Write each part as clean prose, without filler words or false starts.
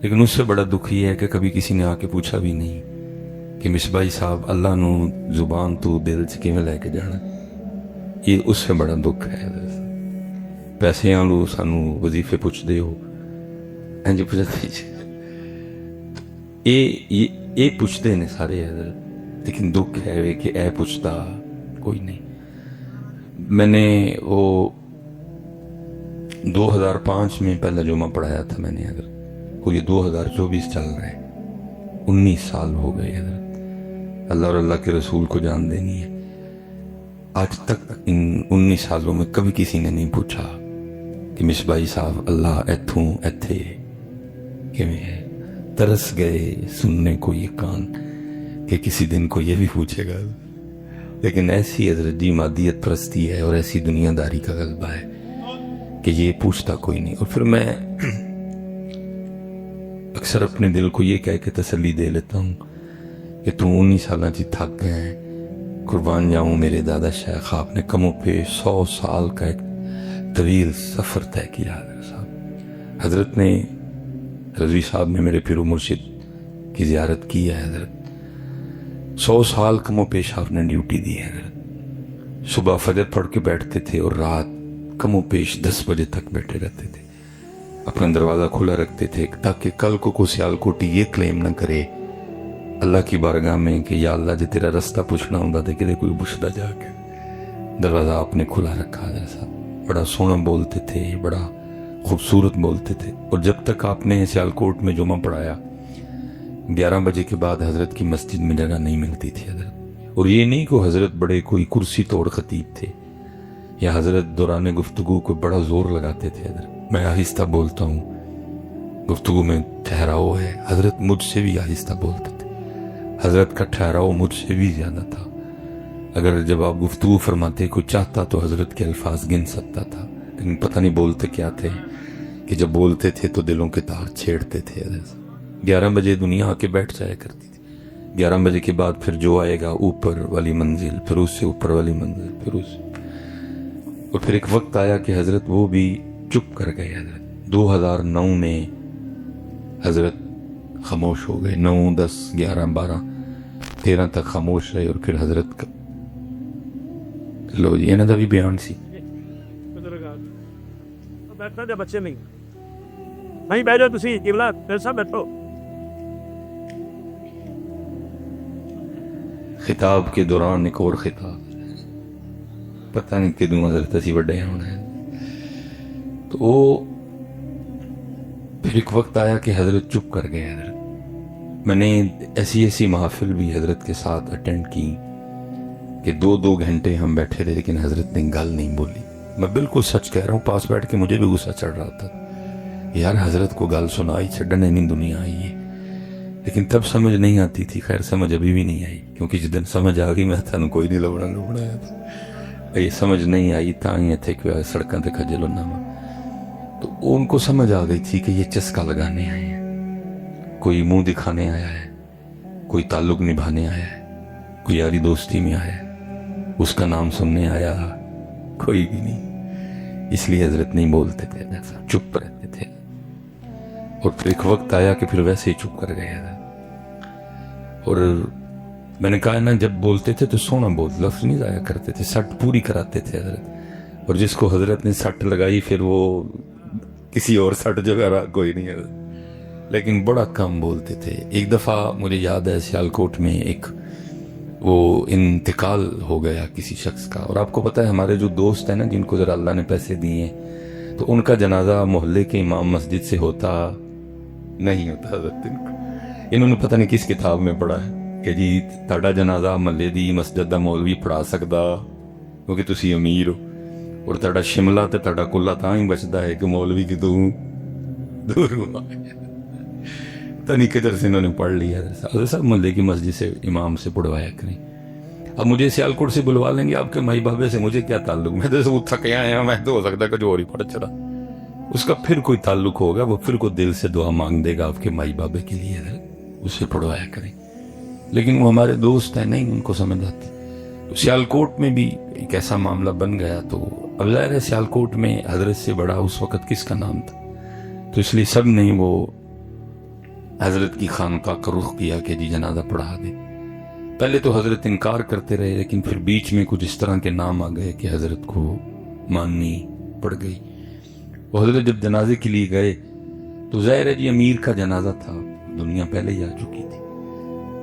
لیکن اس سے بڑا دکھ یہ ہے کہ کبھی کسی نے آ کے پوچھا بھی نہیں کہ مصباحی صاحب اللہ نو زبان تو دل چ کیویں لے کے جانا. یہ اس سے بڑا دکھ ہے. پیسے لو سانو وظیفے پوچھتے ہو انج پوچھتے یہ پوچھتے نے سارے حضرت، لیکن دکھ ہے کہ اے پوچھتا کوئی نہیں. میں نے وہ 2005 میں پہلا جمعہ پڑھایا تھا میں نے حضرت، وہ یہ 2024 چل رہا ہے، 19 سال ہو گئے حضرت. اللہ اور اللہ کے رسول کو جان دینی ہے. آج تک ان 19 سالوں میں کبھی کسی نے نہیں پوچھا کہ مصباحی صاحب اللہ ایتھوں ایتھے کیویں ہے. ترس گئے سننے کو یہ کان کہ کسی دن کو یہ بھی پوچھے گا. لیکن ایسی حضرت جی مادیت پرستی ہے اور ایسی دنیا داری کا غلبہ ہے کہ یہ پوچھتا کوئی نہیں. اور پھر میں اکثر اپنے دل کو یہ کہہ کے تسلی دے لیتا ہوں کہ تم 19 سالہ چی تھک گئے ہیں. قربان جاؤں میرے دادا شیخ، آپ نے کم و پیش 100 سال کا ایک طویل سفر طے کیا. حضرت نے رضوی صاحب نے میرے پیر و مرشد کی زیارت کی ہے حضرت. 100 سال کم و پیش آپ نے ڈیوٹی دی ہے حضرت. صبح فجر پڑھ کے بیٹھتے تھے اور رات کم و پیش 10 بجے تک بیٹھے رہتے تھے. اپنا دروازہ کھلا رکھتے تھے تاکہ کل کو سیالکوٹی یہ کلیم نہ کرے اللہ کی بارگاہ میں کہ یا اللہ جے تیرا رستہ پوچھنا ہوں تو کہ کوئی پوچھتا جا کے. دروازہ آپ نے کھلا رکھا جیسا. بڑا سونا بولتے تھے، بڑا خوبصورت بولتے تھے. اور جب تک آپ نے سیالکوٹ میں جمعہ پڑھایا 11 بجے کے بعد حضرت کی مسجد میں جگہ نہیں ملتی تھی حضرت. اور یہ نہیں کہ حضرت بڑے کوئی کرسی توڑ خطیب تھے یا حضرت دوران گفتگو کو بڑا زور لگاتے تھے حضرت. میں آہستہ بولتا ہوں، گفتگو میں ٹھہراؤ ہے. حضرت مجھ سے بھی آہستہ بولتے تھے. حضرت کا ٹھہراؤ مجھ سے بھی زیادہ تھا. اگر جب آپ گفتگو فرماتے کوئی چاہتا تو حضرت کے الفاظ گن سکتا تھا، لیکن پتہ نہیں بولتے کیا تھے کہ جب بولتے تھے تو دلوں کے تار چھیڑتے تھے حضرت. 11 بجے دنیا آ کے بیٹھ جایا کرتی تھی. 11 بجے کے بعد پھر جو آئے گا اوپر والی منزل، پھر اس سے اوپر والی منزل، پھر اس. اور پھر ایک وقت آیا کہ حضرت وہ بھی چپ کر گئے حضرت. 2009 میں حضرت خاموش ہو گئے. 9 10 11 12 13 تک خاموش رہے. اور پھر حضرت کا لو جی انہاں دا بھی بیان سی. بیٹھنا دے بچے نہیں نہیں بیٹھ جاؤ تسی قبلہ پھر سب بیٹھو. خطاب کے دوران ایک اور خطاب، پتہ نہیں کدوں حضرت اسی بڑے ہونا ہے. تو وہ پھر ایک وقت آیا کہ حضرت چپ کر گئے حضرت. میں نے ایسی محافل بھی حضرت کے ساتھ اٹینڈ کی کہ 2 گھنٹے ہم بیٹھے رہے لیکن حضرت نے گل نہیں بولی. میں بالکل سچ کہہ رہا ہوں، پاس بیٹھ کے مجھے بھی غصہ چڑھ رہا تھا یار حضرت کو گل سنائی چھڑنے نہیں دنیا آئی ہے. لیکن تب سمجھ نہیں آتی تھی. خیر سمجھ ابھی بھی نہیں آئی کیونکہ جس دن سمجھ آ گئی میں تھانوں کوئی نہیں لبنا. یہ سمجھ نہیں آئی تاں ہی تھے کہ سڑکاں تے کھجل ہونا. تو ان کو سمجھ آ گئی تھی کہ یہ چسکا لگانے آئے ہیں، کوئی منہ دکھانے آیا ہے، کوئی تعلق نبھانے آیا ہے، کوئی یاری دوستی میں آیا ہے، اس کا نام سننے آیا کوئی بھی نہیں. اس لیے حضرت نہیں بولتے تھے، چپ رہتے تھے. اور پھر ایک وقت آیا کہ پھر ویسے ہی چپ کر گئے حضرت. اور میں نے کہا نا جب بولتے تھے تو سونا بول، لفظ نہیں ضائع کرتے تھے، سٹ پوری کراتے تھے حضرت. اور جس کو حضرت نے سٹ لگائی پھر وہ کسی اور سٹ جگہ رہا کوئی نہیں حضرت. لیکن بڑا کم بولتے تھے. ایک دفعہ مجھے یاد ہے سیالکوٹ میں ایک وہ انتقال ہو گیا کسی شخص کا. اور آپ کو پتہ ہے ہمارے جو دوست ہیں نا جن کو ذرا اللہ نے پیسے دیے ہیں تو ان کا جنازہ محلے کے امام مسجد سے ہوتا نہیں ہوتا حضرت. انہوں نے پتہ نہیں کس کتاب میں پڑھا ہے کہ جی تہاڈا جنازہ محلے دی مسجد دا مولوی پڑھا سکدا کیونکہ تسی امیر ہو، اور تہاڈا شملہ تے تہاڈا کلا تاں ہی بچدا ہے کہ مولوی کی تو دور ہوا. تنی کدھر سے انہوں نے پڑھ لیا حضرت صاحب محلے کی مسجد سے امام سے پڑھوایا کریں. اب مجھے سیالکوٹ سے بلوا لیں گے، آپ کے مائی بابے سے مجھے کیا تعلق؟ میں تو تھکے آیا میں تو ہو سکتا ہے کہ جو اور ہی پڑھ چلا. اس کا پھر کوئی تعلق ہوگا، وہ پھر کوئی دل سے دعا مانگ دے گا آپ کے مائی بابے کے لیے، اسے پڑھوایا کریں. لیکن وہ ہمارے دوست ہیں نہیں ان کو سمجھ آتی. تو سیالکوٹ میں بھی ایک ایسا معاملہ بن گیا. تو اب ظاہر ہے سیالکوٹ میں حضرت سے بڑا اس وقت کس کا نام تھا، تو اس لیے سب نے وہ حضرت کی خانقاہ کا رخ کیا کہ جی جنازہ پڑھا دے. پہلے تو حضرت انکار کرتے رہے، لیکن پھر بیچ میں کچھ اس طرح کے نام آ گئے کہ حضرت کو ماننی پڑ گئی. وہ حضرت جب جنازے کے لیے گئے تو ظاہر ہے جی امیر کا جنازہ تھا، دنیا پہلے ہی آ چکی تھی.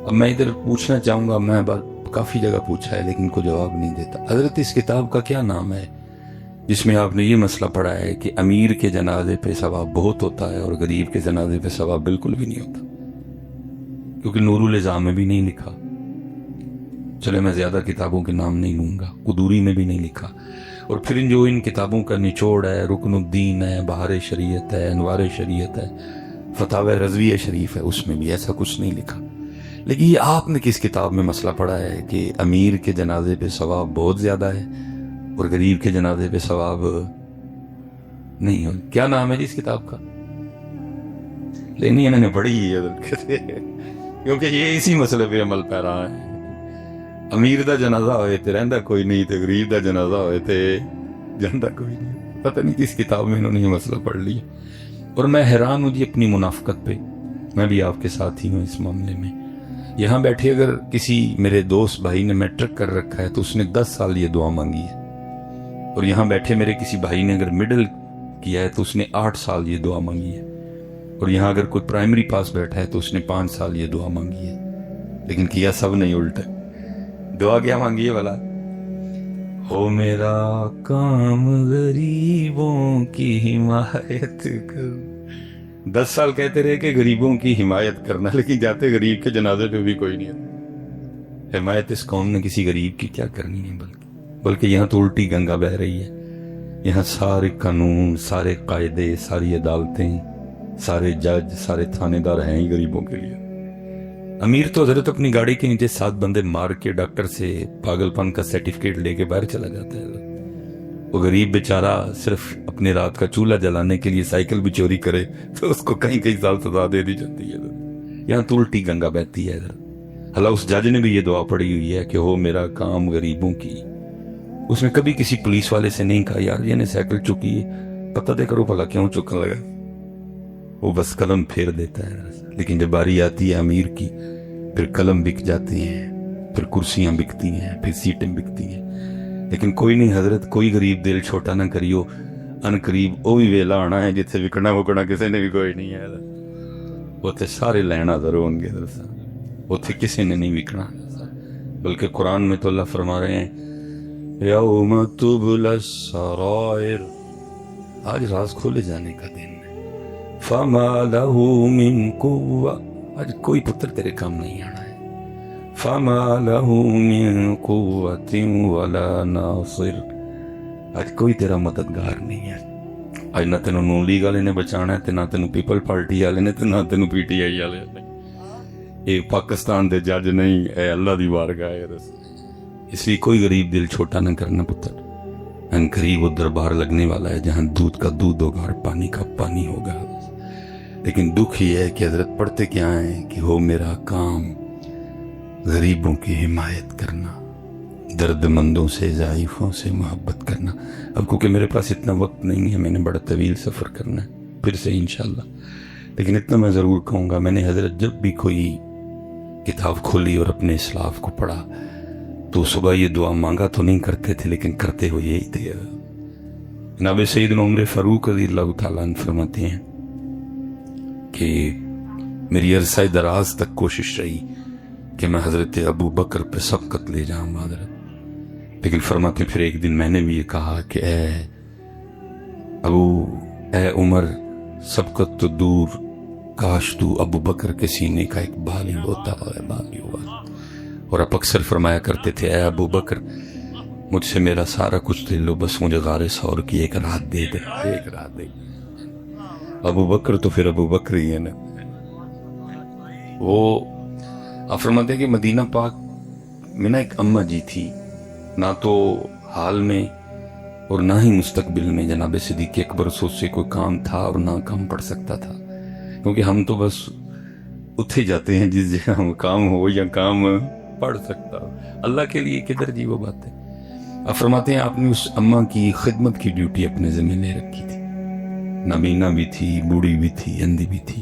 اب میں ادھر پوچھنا چاہوں گا، میں بات کافی جگہ پوچھا ہے لیکن کوئی جواب نہیں دیتا. حضرت اس کتاب کا کیا نام ہے جس میں آپ نے یہ مسئلہ پڑھا ہے کہ امیر کے جنازے پہ ثواب بہت ہوتا ہے اور غریب کے جنازے پہ ثواب بالکل بھی نہیں ہوتا؟ کیونکہ نور الازام میں بھی نہیں لکھا. چلے میں زیادہ کتابوں کے نام نہیں لوں گا، قدوری میں بھی نہیں لکھا، اور پھر جو ان کتابوں کا نچوڑ ہے، رکن الدین ہے، بہار شریعت ہے، انوار شریعت ہے، فتاوی رضویہ شریف ہے، اس میں بھی ایسا کچھ نہیں لکھا. لیکن یہ آپ نے کس کتاب میں مسئلہ پڑھا ہے کہ امیر کے جنازے پہ ثواب بہت زیادہ ہے اور غریب کے جنازے پہ ثواب نہیں ہو؟ کیا نام ہے جی اس کتاب کا؟ لیکن انہوں نے پڑھی ہے کیونکہ یہ اسی مسئلے پہ عمل پہ رہا ہے. امیر دا جنازہ ہوئے تے رہندا کوئی نہیں، تے غریب دا جنازہ ہوئے تے جاندا کوئی نہیں. پتہ نہیں کس کتاب میں انہوں نے یہ مسئلہ پڑھ لیا. اور میں حیران ہوں جی اپنی منافقت پہ. میں بھی آپ کے ساتھ ہی ہوں اس معاملے میں. یہاں بیٹھے اگر کسی میرے دوست بھائی نے میٹرک کر رکھا ہے تو اس نے 10 سال یہ دعا مانگی ہے، اور یہاں بیٹھے میرے کسی بھائی نے اگر مڈل کیا ہے تو اس نے 8 سال یہ دعا مانگی ہے، اور یہاں اگر کوئی پرائمری پاس بیٹھا ہے تو اس نے 5 سال یہ دعا مانگی ہے. لیکن کیا سب نہیں الٹا. دعا کیا مانگی ہے بھلا؟ ہو میرا کام غریبوں کی حمایت کر. 10 سال کہتے رہے کہ غریبوں کی حمایت کرنا، لیکن جاتے غریب کے جنازے پہ بھی کوئی نہیں ہے. حمایت اس قوم نے کسی غریب کی کیا کرنی ہے؟ بلکہ یہاں تو الٹی گنگا بہ رہی ہے. یہاں سارے قانون، سارے قاعدے، ساری عدالتیں، سارے جج، سارے تھانے دار ہیں ہی غریبوں کے لیے. امیر تو حضرت اپنی گاڑی کے نیچے 7 بندے مار کے ڈاکٹر سے پاگل پن کا سرٹیفکیٹ لے کے باہر چلا جاتا ہے. وہ غریب بیچارہ صرف اپنے رات کا چولہا جلانے کے لیے سائیکل بھی چوری کرے تو اس کو کئی سال سزا دے دی جاتی ہے. یہاں تو الٹی گنگا بہتی ہے. حالانکہ اس جج نے بھی یہ دعا پڑھی ہوئی ہے کہ ہو میرا کام غریبوں کی. اس نے کبھی کسی پولیس والے سے نہیں کہا یار یہ نے سائیکل چکی ہے، پتہ دے کرو بھلا کیوں چکنے لگا. وہ بس قلم پھیر دیتا ہے. لیکن جب باری آتی ہے امیر کی، پھر قلم بک جاتی ہیں، پھر کرسیاں بکتی ہیں، پھر سیٹیں بکتی ہیں. لیکن کوئی نہیں حضرت، کوئی غریب دل چھوٹا نہ کریو، ان قریب وہ بھی ویلا آنا ہے جتنے وکنا وکنا کسی نے بھی کوئی نہیں ہے. اتنے سارے لینا ضرور ہوں گے، اتنے کسی نے نہیں وکنا. بلکہ قرآن میں تو اللہ فرما رہے ہیں یوم تبلی السرائر، آج راز کھولے جانے کا دن ہے. فما لہ من قوہ، آج کوئی پتر تیرے کام نہیں آنا ہے. فما لہ من قوت ولا ناصر، آج کوئی تیرا مددگار نہیں ہے. آج نہ تینوں نون لیگ والے نے بچانا ہے، نہ تینوں پیپل پارٹی والے نے، نہ تینوں پی ٹی آئی والے نے. یہ پاکستان دے جج نہیں، اے اللہ دی بارگاہ ہے. اس لیے کوئی غریب دل چھوٹا نہ کرنا پتر. ان قریب وہ دربار لگنے والا ہے جہاں دودھ کا دودھ ہوگا اور پانی کا پانی ہوگا. لیکن دکھ یہ ہے کہ حضرت پڑھتے کیا ہیں کہ ہو میرا کام غریبوں کی حمایت کرنا، درد مندوں سے، ضعیفوں سے محبت کرنا. اب کیونکہ میرے پاس اتنا وقت نہیں ہے، میں نے بڑا طویل سفر کرنا ہے پھر سے انشاءاللہ. لیکن اتنا میں ضرور کہوں گا، میں نے حضرت جب بھی کوئی کتاب کھولی اور اپنے اسلاف کو پڑھا تو صبح یہ دعا مانگا تو نہیں کرتے تھے، لیکن کرتے ہوئے یہی تھے. جناب سیدنا عمر فاروق رضی اللہ تعالیٰ عنہ فرماتے ہیں کہ میری عرصہ دراز تک کوشش رہی کہ میں حضرت ابو بکر پہ سبقت لے جاؤں حضرت. لیکن فرماتے پھر ایک دن میں نے بھی یہ کہا کہ اے عمر، سبقت تو دور، کاش تو ابو بکر کے سینے کا ایک بال ہی ہوتا ہے، بال ہی ہوا. اور آپ اکثر فرمایا کرتے تھے اے ابو بکر مجھ سے میرا سارا کچھ لے لو، بس مجھے غار ثور کی ایک رات دے دے، ایک رات دے. ابو بکر تو پھر ابو بکر ہی ہے نا. وہ آپ فرماتے ہیں کہ مدینہ پاک میں نا ایک اماں جی تھی، نہ تو حال میں اور نہ ہی مستقبل میں جناب صدیق اکبر سے کوئی کام تھا اور نہ کام پڑ سکتا تھا. کیونکہ ہم تو بس اتھے جاتے ہیں جس جگہ ہم کام ہو یا کام پڑھ سکتا ہو. اللہ کے لیے کدھر جی وہ بات ہے. آپ فرماتے ہیں آپ نے اس اماں کی خدمت کی ڈیوٹی اپنے ذمہ لے رکھی تھی. نابینا بھی تھی، بوڑھی بھی تھی، اندھی بھی تھی.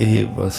ਇਹ ਬਸ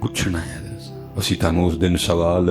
ਪੁੱਛਣਾ ਹੈ, ਅਸੀਂ ਤੁਹਾਨੂੰ ਉਸ ਦਿਨ ਸਵਾਲ